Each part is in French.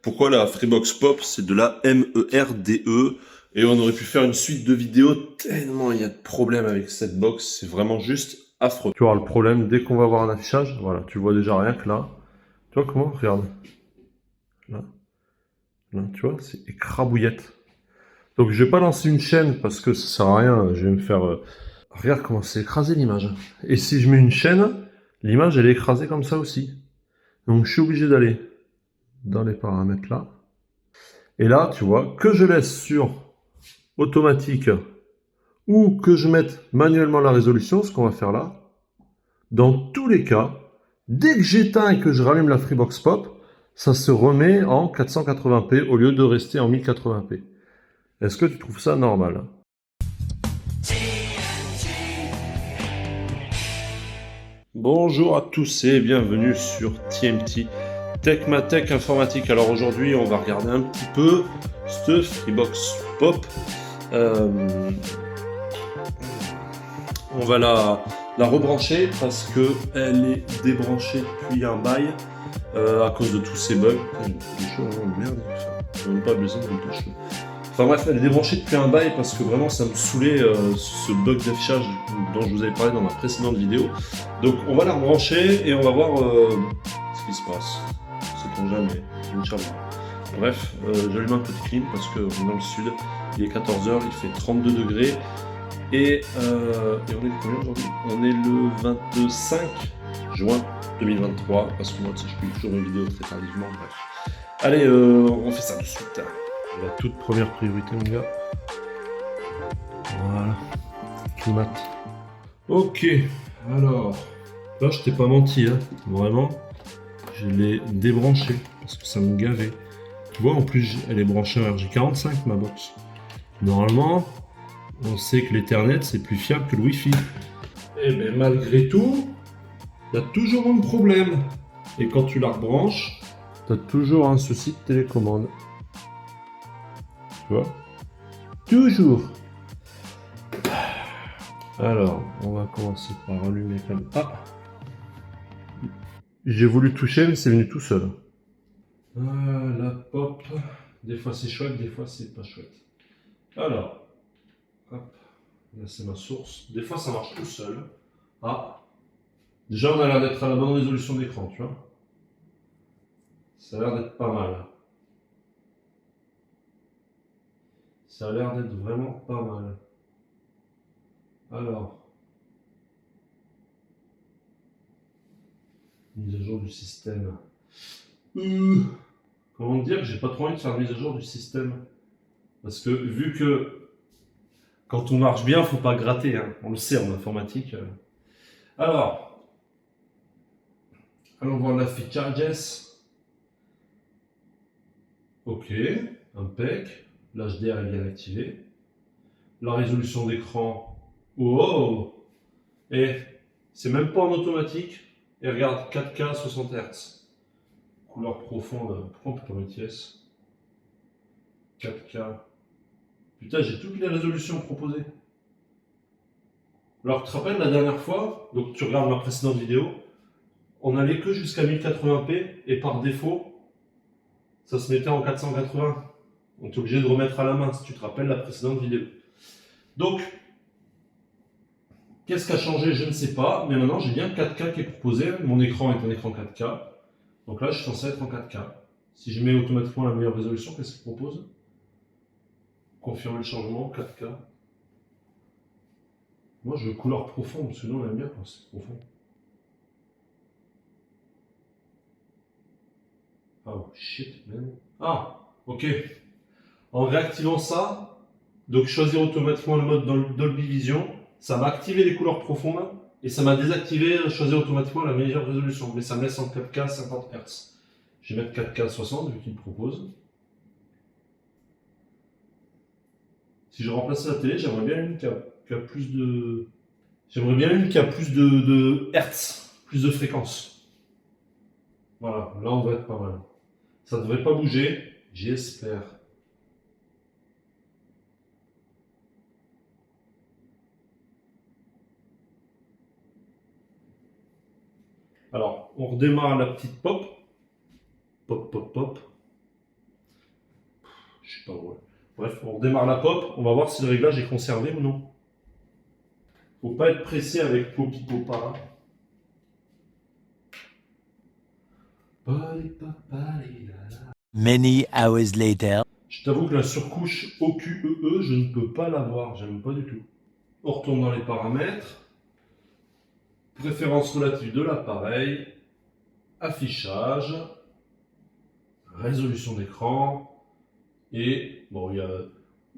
pourquoi la Freebox Pop, c'est de la MERDE. Et on aurait pu faire une suite de vidéos tellement il y a de problèmes avec cette box, c'est vraiment juste affreux. Tu vois le problème, dès qu'on va avoir un affichage, voilà, tu vois déjà rien que là. Tu vois comment? Regarde. Là, là, tu vois, c'est écrabouillette. Donc je vais pas lancer une chaîne parce que ça sert à rien, je vais me faire... Regarde comment c'est écrasé l'image. Et si je mets une chaîne, l'image elle est écrasée comme ça aussi. Donc je suis obligé d'aller dans les paramètres là. Et là, tu vois, que je laisse sur automatique ou que je mette manuellement la résolution, ce qu'on va faire là, dans tous les cas, dès que j'éteins et que je rallume la Freebox Pop, ça se remet en 480p au lieu de rester en 1080p. Est-ce que tu trouves ça normal? Bonjour à tous et bienvenue sur TMT Tech Ma Tech Informatique. Alors aujourd'hui on va regarder un petit peu cette Freebox Pop. On va la rebrancher parce que elle est débranchée depuis un bail à cause de tous ces bugs. Merde, même pas besoin de le toucher. Enfin bref, elle est débranchée depuis un bail parce que vraiment ça me saoulait ce bug d'affichage dont je vous avais parlé dans ma précédente vidéo. Donc on va la rebrancher et on va voir ce qui se passe. Sait-on jamais, Inch'Allah. Bref, j'allume un peu de clim parce qu'on est dans le sud, il est 14h, il fait 32 degrés. Et on est le combien aujourd'hui? On est le 25 juin 2023 parce que moi tu sais, je publie toujours une vidéo très tardivement, bref. Allez, on fait ça de suite. La toute première priorité, mon gars. Voilà. Climat. Ok, alors. Là, je t'ai pas menti, hein. Vraiment. Je l'ai débranché parce que ça me gavait. Tu vois, en plus, elle est branchée en RJ45, ma box. Normalement, on sait que l'Ethernet, c'est plus fiable que le Wi-Fi. Et bien, malgré tout, il y a toujours un problème. Et quand tu la rebranches, tu as toujours un souci de télécommande. Tu vois? Toujours. Alors, on va commencer par allumer comme... Ah! J'ai voulu toucher, mais c'est venu tout seul. La pop. Des fois c'est chouette, des fois c'est pas chouette. Alors, hop. Là c'est ma source. Des fois ça marche tout seul. Ah! Déjà on a l'air d'être à la bonne résolution d'écran, tu vois. Ça a l'air d'être pas mal. Ça a l'air d'être vraiment pas mal. Alors, mise à jour du système. Comment dire que j'ai pas trop envie de faire mise à jour du système. Parce que vu que quand on marche bien, faut pas gratter. Hein. On le sait en informatique. Alors, allons voir la Charges. Ok, impec. L'HDR est bien activé. La résolution d'écran. Oh! Et c'est même pas en automatique. Et regarde, 4K 60 Hz. Couleur profonde. Pourquoi on peut pas mettre yes? 4K. Putain, j'ai toutes les résolutions proposées. Alors, tu te rappelles la dernière fois, donc tu regardes ma précédente vidéo, on allait que jusqu'à 1080p et par défaut, ça se mettait en 480. On est obligé de remettre à la main, si tu te rappelles la précédente vidéo. Donc, qu'est-ce qui a changé? Je ne sais pas, mais maintenant j'ai bien 4K qui est proposé. Mon écran est un écran 4K. Donc là, je suis censé être en 4K. Si je mets automatiquement la meilleure résolution, qu'est-ce qu'il propose? Confirmer le changement, 4K. Moi, je veux couleur profonde, parce que nous, on aime bien quand c'est profond. Oh shit, man. Ah, ok. En réactivant ça, donc choisir automatiquement le mode Dolby Vision, ça m'a activé les couleurs profondes et ça m'a désactivé choisir automatiquement la meilleure résolution. Mais ça me laisse en 4K 50 Hz. Je vais mettre 4K 60 vu qu'il me propose. Si je remplaçais la télé, j'aimerais bien une qui a plus de. J'aimerais bien une qui a plus de Hertz, plus de fréquence. Voilà, là on va être pas mal. Ça ne devrait pas bouger, j'espère. Alors, on redémarre la petite pop. Pop, pop, pop. Je sais pas, ouais. Bref, on redémarre la pop, on va voir si le réglage est conservé ou non. Faut pas être pressé avec Poppy Popa. Many hours later. Je t'avoue que la surcouche OQEE, je ne peux pas l'avoir, j'aime pas du tout. On retourne dans les paramètres. Préférences relatives de l'appareil. Affichage. Résolution d'écran. Et bon, il y a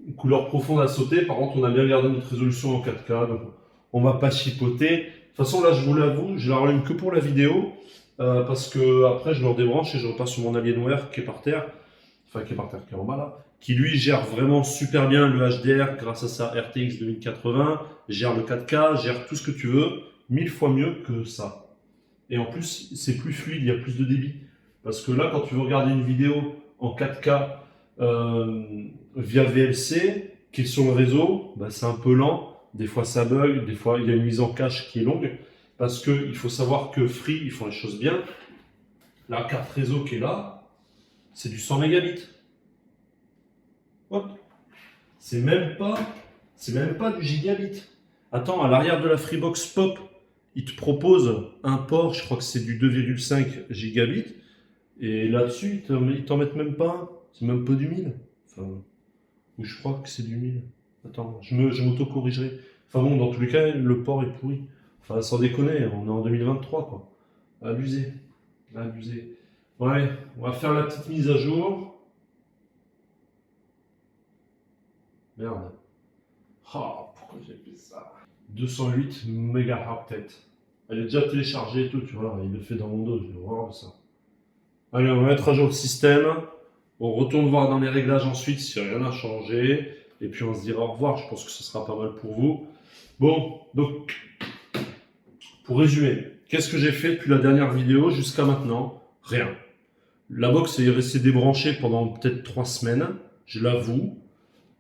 une couleur profonde à sauter. Par contre, on a bien gardé notre résolution en 4K. Donc on va pas chipoter. De toute façon, là, je vous l'avoue, je la rallume que pour la vidéo. Parce que après, je me redébranche et je repasse sur mon Alienware qui est par terre. Enfin, qui est par terre, qui est en bas là. Qui lui gère vraiment super bien le HDR grâce à sa RTX 2080. Gère le 4K, gère tout ce que tu veux. 1000 fois mieux que ça. Et en plus, c'est plus fluide, il y a plus de débit. Parce que là, quand tu veux regarder une vidéo en 4K via VLC, qui est sur le réseau, bah, c'est un peu lent. Des fois, ça bug. Des fois, il y a une mise en cache qui est longue. Parce qu'il faut savoir que Free, ils font les choses bien. La carte réseau qui est là, c'est du 100 mégabits. Hop. C'est même pas du gigabit. Attends, à l'arrière de la Freebox Pop, ils te proposent un port, je crois que c'est du 2,5 gigabits. Et là-dessus, ils t'en mettent même pas. C'est même pas du 1000. Enfin, ou je crois que c'est du 1000. Attends, je m'auto-corrigerai. Enfin bon, dans tous les cas, le port est pourri. Enfin, sans déconner, on est en 2023, quoi. Abusé. Abusé. Ouais, on va faire la petite mise à jour. Merde. Oh, pourquoi j'ai fait ça? 208 MHz. Elle est déjà téléchargée et tout, tu vois. Il le fait dans mon dos, je vais voir ça. Allez, on va mettre à jour le système. On retourne voir dans les réglages ensuite si rien n'a changé. Et puis on se dira au revoir. Je pense que ce sera pas mal pour vous. Bon, donc, pour résumer, qu'est-ce que j'ai fait depuis la dernière vidéo jusqu'à maintenant? Rien. La box est restée débranchée pendant peut-être 3 semaines, je l'avoue.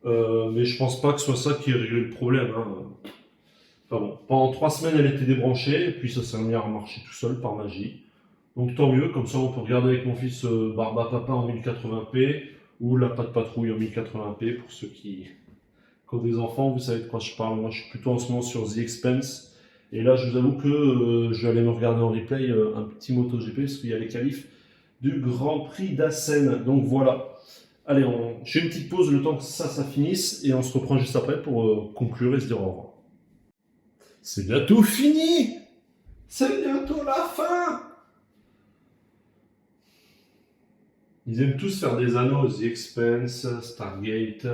Mais je pense pas que ce soit ça qui ait réglé le problème. Hein. Enfin bon, pendant 3 semaines, elle était débranchée, et puis ça s'est mis à marcher tout seul par magie. Donc tant mieux, comme ça on peut regarder avec mon fils Barba Papa en 1080p, ou La Patte Patrouille en 1080p, pour ceux qui ont des enfants, vous savez de quoi je parle. Moi je suis plutôt en ce moment sur The Expanse, et là je vous avoue que je vais aller me regarder en replay un petit MotoGP, parce qu'il y a les qualifs du Grand Prix d'Assen. Donc voilà. Allez, je fais une petite pause le temps que ça finisse, et on se reprend juste après pour conclure et se dire au revoir. C'est bientôt fini! C'est bientôt la fin! Ils aiment tous faire des anneaux, The Expanse, Stargate.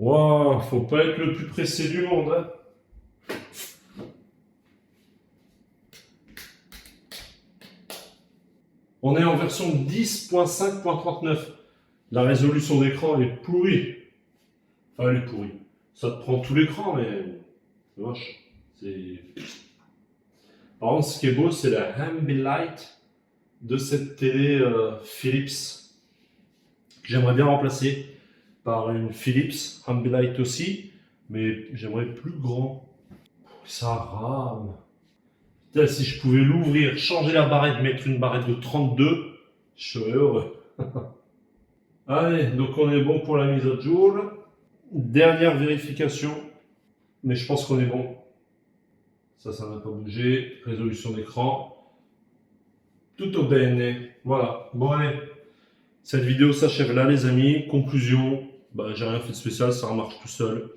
Wow, faut pas être le plus pressé du monde, hein. On est en version 10.5.39. La résolution d'écran est pourrie. Enfin, elle est pourrie. Ça te prend tout l'écran, mais c'est moche. Par contre, ce qui est beau, c'est la Ambilight de cette télé Philips que j'aimerais bien remplacer par une Philips Ambilight aussi, mais j'aimerais plus grand. Ça rame. Putain, si je pouvais l'ouvrir, changer la barrette, mettre une barrette de 32, je serais heureux. Allez, donc on est bon pour la mise à jour. Dernière vérification, mais je pense qu'on est bon. Ça n'a pas bougé. Résolution d'écran. Tout au bene. Voilà. Bon, allez. Cette vidéo s'achève là, les amis. Conclusion. Bah, j'ai rien fait de spécial, ça remarche tout seul.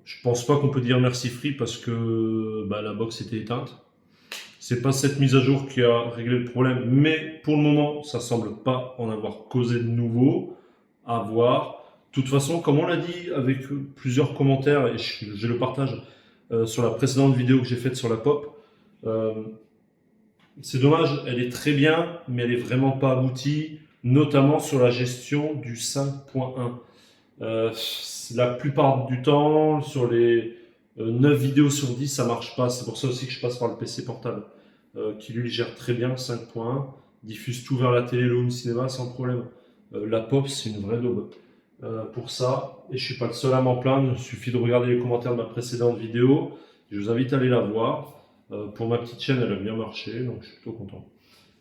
Je pense pas qu'on peut dire merci Free parce que bah, la box était éteinte. C'est pas cette mise à jour qui a réglé le problème, mais pour le moment, ça semble pas en avoir causé de nouveau. À voir. De toute façon, comme on l'a dit avec plusieurs commentaires, et je le partage sur la précédente vidéo que j'ai faite sur la pop, c'est dommage, elle est très bien, mais elle est vraiment pas aboutie, notamment sur la gestion du 5.1. La plupart du temps, sur les 9 vidéos sur 10, ça marche pas. C'est pour ça aussi que je passe par le PC portable, qui lui gère très bien le 5.1, diffuse tout vers la télé, le home cinéma sans problème. La pop, c'est une vraie daube pour ça, et je suis pas le seul à m'en plaindre. Il suffit de regarder les commentaires de ma précédente vidéo. Je vous invite à aller la voir. Pour ma petite chaîne, elle a bien marché, donc je suis plutôt content.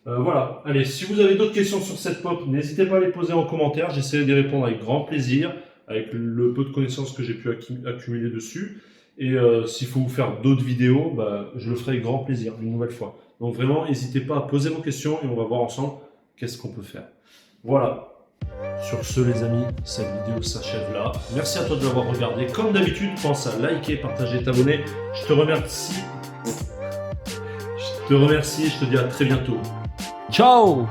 Voilà, allez, si vous avez d'autres questions sur cette pop, n'hésitez pas à les poser en commentaire, j'essaierai d'y répondre avec grand plaisir, avec le peu de connaissances que j'ai pu accumuler dessus. Et s'il faut vous faire d'autres vidéos, bah, je le ferai avec grand plaisir, une nouvelle fois. Donc vraiment, n'hésitez pas à poser vos questions et on va voir ensemble qu'est-ce qu'on peut faire. Voilà. Sur ce les amis, cette vidéo s'achève là. Merci à toi de l'avoir regardé. Comme d'habitude, pense à liker, partager, t'abonner. Je te remercie. Je te dis à très bientôt. Ciao!